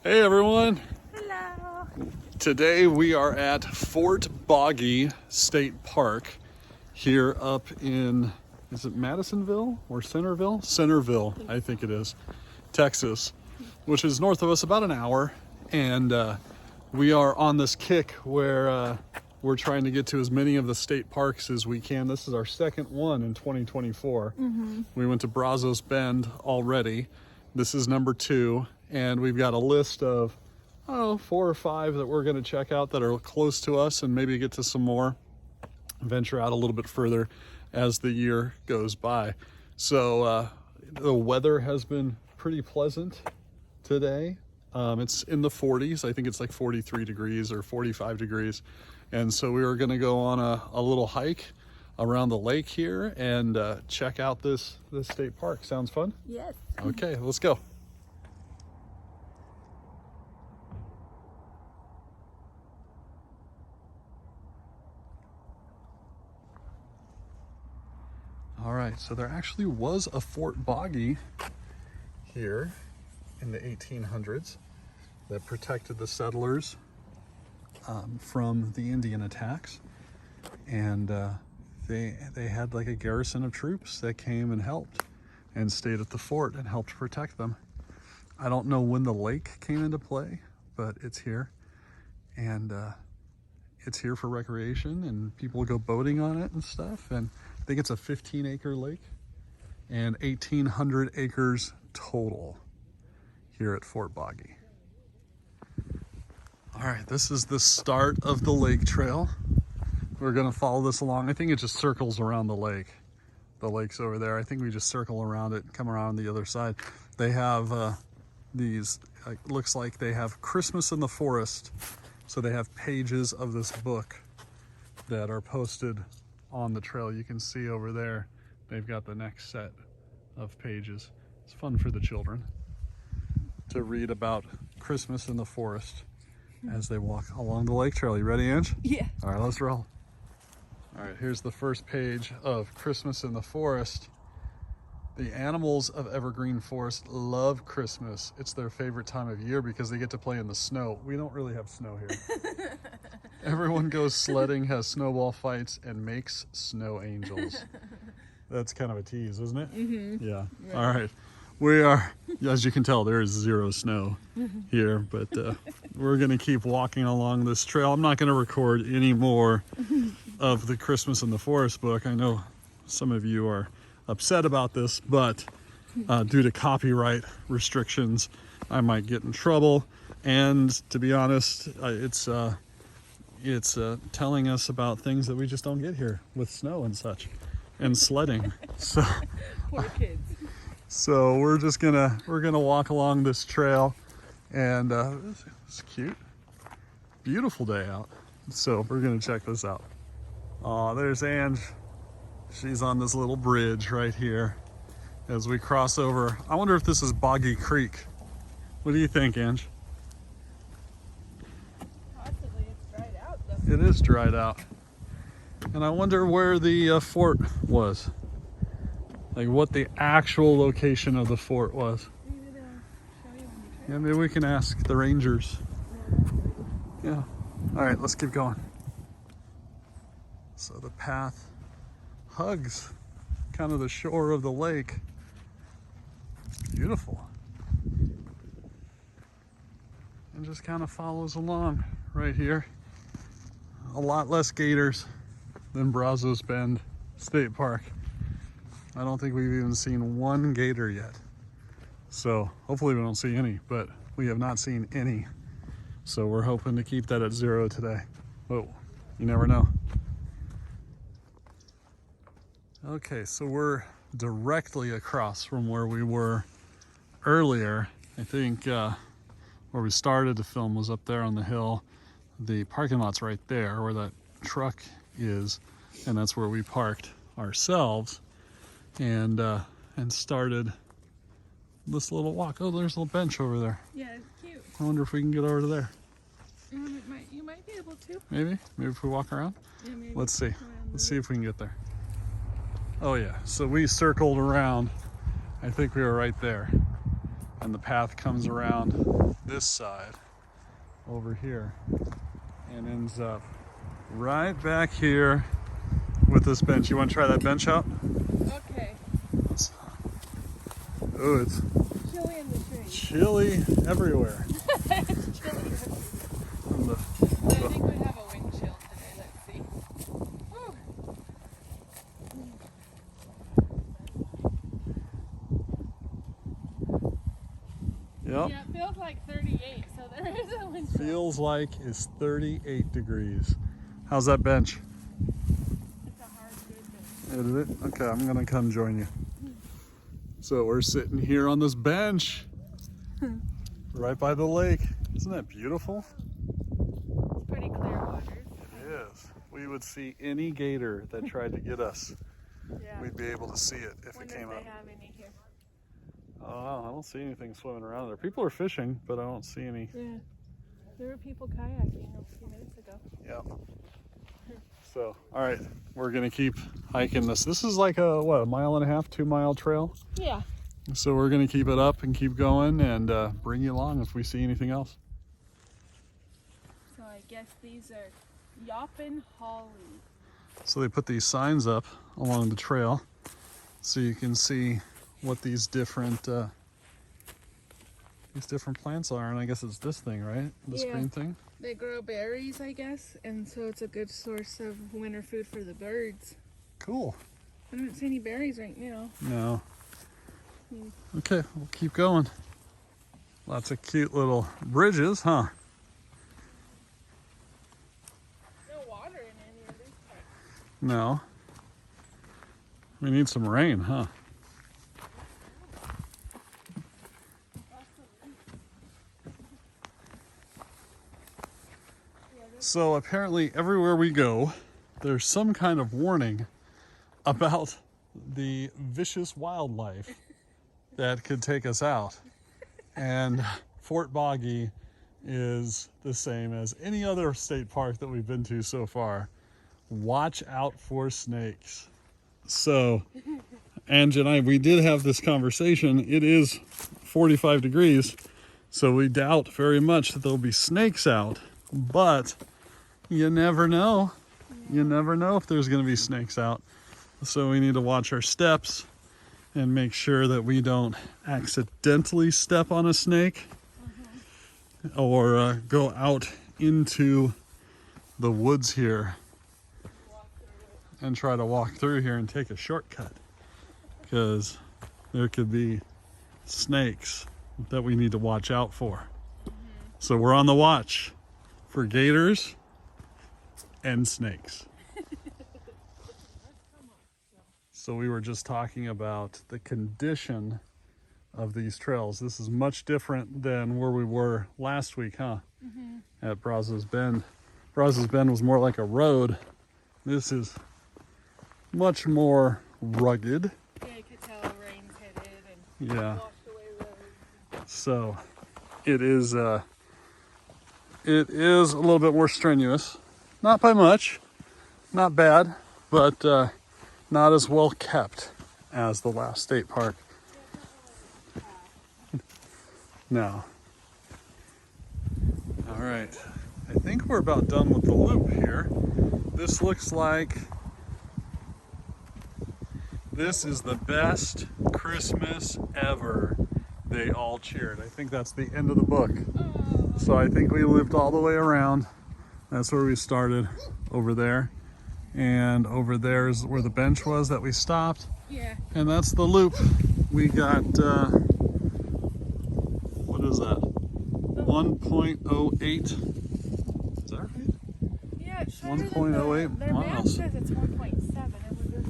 Hey everyone! Hello! Today we are at Fort Boggy State Park here up in, is it Madisonville or Centerville? Centerville, I think it is, Texas, which is north of us about an hour. And we are on this kick where we're trying to get to as many of the state parks as we can. This is our second one in 2024. We went to Brazos Bend already. This is number 2. And we've got a list of, 4 or 5 that we're going to check out that are close to us and maybe get to some more, venture out a little bit further as the year goes by. So the weather has been pretty pleasant today. It's in the 40s. I think it's like 43 degrees or 45 degrees. And so we are going to go on a little hike around the lake here and check out this state park. Sounds fun? Yes. Okay, let's go. All right, so there actually was a Fort Boggy here in the 1800s that protected the settlers from the Indian attacks. And they had like a garrison of troops that came and helped and stayed at the fort and helped protect them. I don't know when the lake came into play, but it's here. And it's here for recreation and people go boating on it and stuff. And I think it's a 15-acre lake and 1,800 acres total here at Fort Boggy. All right, this is the start of the lake trail. We're gonna follow this along. I think it just circles around the lake. The lake's over there. I think we just circle around it and come around the other side. They have these, looks like they have Christmas in the Forest. So they have pages of this book that are posted on the trail. You can see over there, they've got the next set of pages. It's fun for the children to read about Christmas in the forest as they walk along the lake trail. You ready, Ange? Yeah. All right, let's roll. All right, here's the first page of Christmas in the Forest. The animals of Evergreen Forest love Christmas. It's their favorite time of year because they get to play in the snow. We don't really have snow here. Everyone goes sledding, has snowball fights, and makes snow angels. That's kind of a tease, isn't it? Mm-hmm. Yeah. Right. All right. We are, as you can tell, there is 0 snow here, but we're going to keep walking along this trail. I'm not going to record any more of the Christmas in the Forest book. I know some of you are upset about this, but due to copyright restrictions, I might get in trouble. And to be honest, it's telling us about things that we just don't get here with snow and such, and sledding. So Poor kids. So we're gonna walk along this trail, and it's cute, beautiful day out. So we're gonna check this out. Oh, there's Ange. She's on this little bridge right here as we cross over. I wonder if this is Boggy Creek. What do you think, Ange? Possibly. It's dried out though. It is dried out. And I wonder where the fort was. Like what the actual location of the fort was. Maybe they'll show you on the trail. Yeah, maybe we can ask the rangers. Yeah. All right, let's keep going. So the path hugs kind of the shore of the lake. Beautiful. And just kind of follows along right here. A lot less gators than Brazos Bend State Park. I don't think we've even seen one gator yet. So hopefully we don't see any, but we have not seen any. So we're hoping to keep that at 0 today. Oh, you never know. Okay, so we're directly across from where we were earlier. I think where we started to film was up there on the hill. The parking lot's right there where that truck is, and that's where we parked ourselves and started this little walk. Oh, there's a little bench over there. Yeah, it's cute. I wonder if we can get over to there. You might be able to. Maybe if we walk around. Yeah, maybe. Let's see. Let's see if we can get there. Oh yeah, so we circled around. I think we were right there. and the path comes around this side over here and ends up right back here with this bench. You want to try that bench out? Okay. Oh, it's Chilly in the tree. chilly everywhere. It's chilly everywhere. And the- I think we have a wind chill today. Let's see. Woo. Yep. Yeah, it feels like 38, so there is a wind chill. Feels like it's 38 degrees. How's that bench? It's a hard good day. Is it? Okay, I'm gonna come join you. So we're sitting here on this bench right by the lake. Isn't that beautiful? It's pretty clear waters. It is. We would see any gator that tried to get us. Yeah. We'd be able to see it if it Wonder came if up. they have any here. Oh, I don't see anything swimming around there. People are fishing, but I don't see any. Yeah. There were people kayaking a few minutes ago. Yeah. So, all right, we're gonna keep hiking this. This is like a, what, a 1.5 2-mile trail? Yeah. So we're gonna keep it up and keep going and bring you along if we see anything else. So I guess these are Yoppin Holly. So they put these signs up along the trail so you can see what these different plants are. And I guess it's this thing, right? This Yeah. green thing? They grow berries, I guess, and so it's a good source of winter food for the birds. Cool. I don't see any berries right now. No. Hmm. Okay, we'll keep going. Lots of cute little bridges, huh? No water in any of this part. No. We need some rain, huh? So apparently everywhere we go, there's some kind of warning about the vicious wildlife that could take us out. And Fort Boggy is the same as any other state park that we've been to so far. Watch out for snakes. So, Angie and I, we did have this conversation. It is 45 degrees, so we doubt very much that there'll be snakes out, but you never know. You never know if there's going to be snakes out. So we need to watch our steps and make sure that we don't accidentally step on a snake or go out into the woods here and try to walk through here and take a shortcut, because there could be snakes that we need to watch out for. So we're on the watch for gators and snakes. So we were just talking about the condition of these trails. This is much different than where we were last week, huh? At Brazos Bend. Brazos Bend was more like a road. This is much more rugged. Yeah, you could tell rain's hit it and Yeah. washed away roads. So it is a little bit more strenuous. Not by much, not bad, but not as well kept as the last state park. No. All right, I think we're about done with the loop here. This looks like this is the best Christmas ever. They all cheered. I think that's the end of the book. So I think we lived all the way around. That's where we started, over there. And over there is where the bench was that we stopped. Yeah. And that's the loop. We got, what is that? 1.08. Is that right? Yeah, it's shorter 1.08 their map miles. says it's 1.7.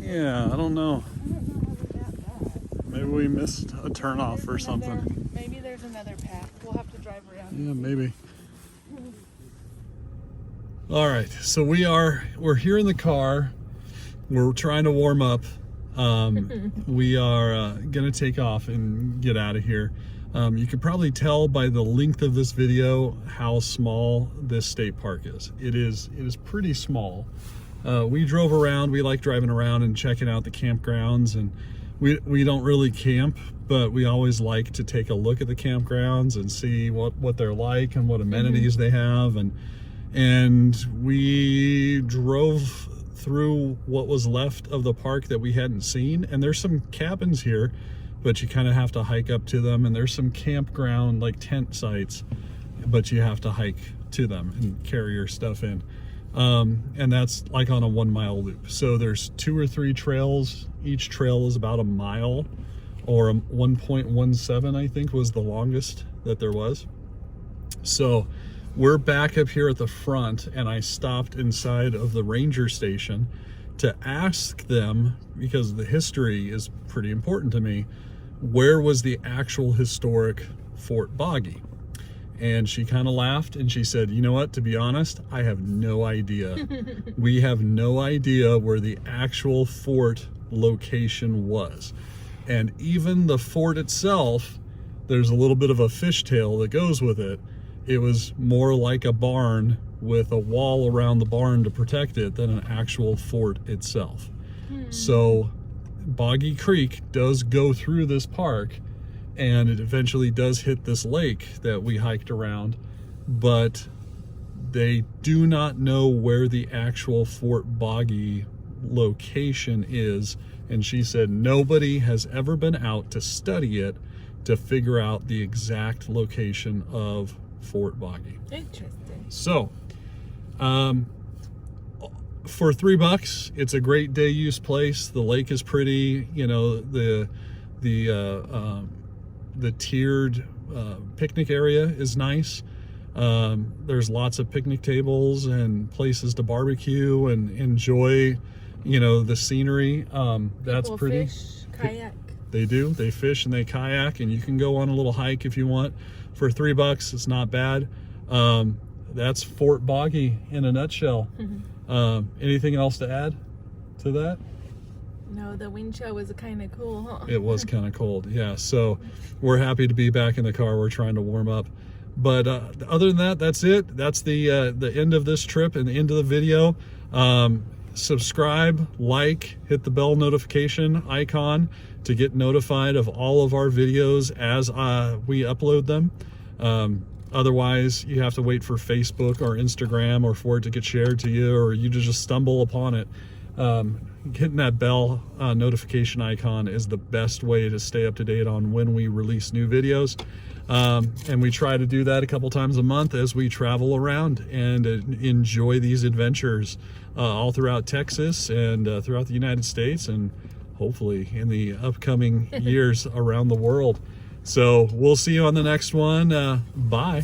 Yeah, I don't know. I don't know how we got that. Maybe we missed a turnoff or There's something. another- Maybe there's another path. We'll have to drive around. Yeah, maybe. All right, so we're here in the car. We're trying to warm up. We are gonna take off and get out of here. You can probably tell by the length of this video how small this state park is. It is pretty small. We drove around. We like driving around and checking out the campgrounds, and we don't really camp, but we always like to take a look at the campgrounds and see what they're like and what amenities they have. And we drove through what was left of the park that we hadn't seen, and there's some cabins here, but you kind of have to hike up to them, and there's some campground like tent sites, but you have to hike to them and carry your stuff in. And that's like on a 1 mile loop. So there's 2 or 3 trails. Each trail is about a mile, or 1.17, I think was the longest that there was. So we're back up here at the front, and I stopped inside of the ranger station to ask them, because the history is pretty important to me, where was the actual historic Fort Boggy? And she kind of laughed and she said, you know what, to be honest, I have no idea. We have no idea where the actual fort location was. And even the fort itself, there's a little bit of a fishtail that goes with it. It was more like a barn with a wall around the barn to protect it than an actual fort itself. So Boggy Creek does go through this park, and it eventually does hit this lake that we hiked around, but they do not know where the actual Fort Boggy location is. And she said nobody has ever been out to study it to figure out the exact location of Fort Boggy. Interesting. So, for $3, it's a great day use place. The lake is pretty, you know, the tiered picnic area is nice. There's lots of picnic tables and places to barbecue and enjoy, you know, the scenery. That's People pretty. fish, kayak. They do. They fish and they kayak, and you can go on a little hike if you want. For $3, it's not bad. That's Fort Boggy in a nutshell. Anything else to add to that? No, the wind chill was kind of cool, huh? It was kind of cold, yeah. So we're happy to be back in the car. We're trying to warm up. But other than that, that's it. That's the end of this trip and the end of the video. Subscribe, like, hit the bell notification icon to get notified of all of our videos as we upload them. Otherwise, you have to wait for Facebook or Instagram or for it to get shared to you, or you just stumble upon it. Hitting that bell notification icon is the best way to stay up to date on when we release new videos. And we try to do that a couple times a month as we travel around and enjoy these adventures all throughout Texas and throughout the United States, and hopefully in the upcoming years around the world. So we'll see you on the next one. Bye.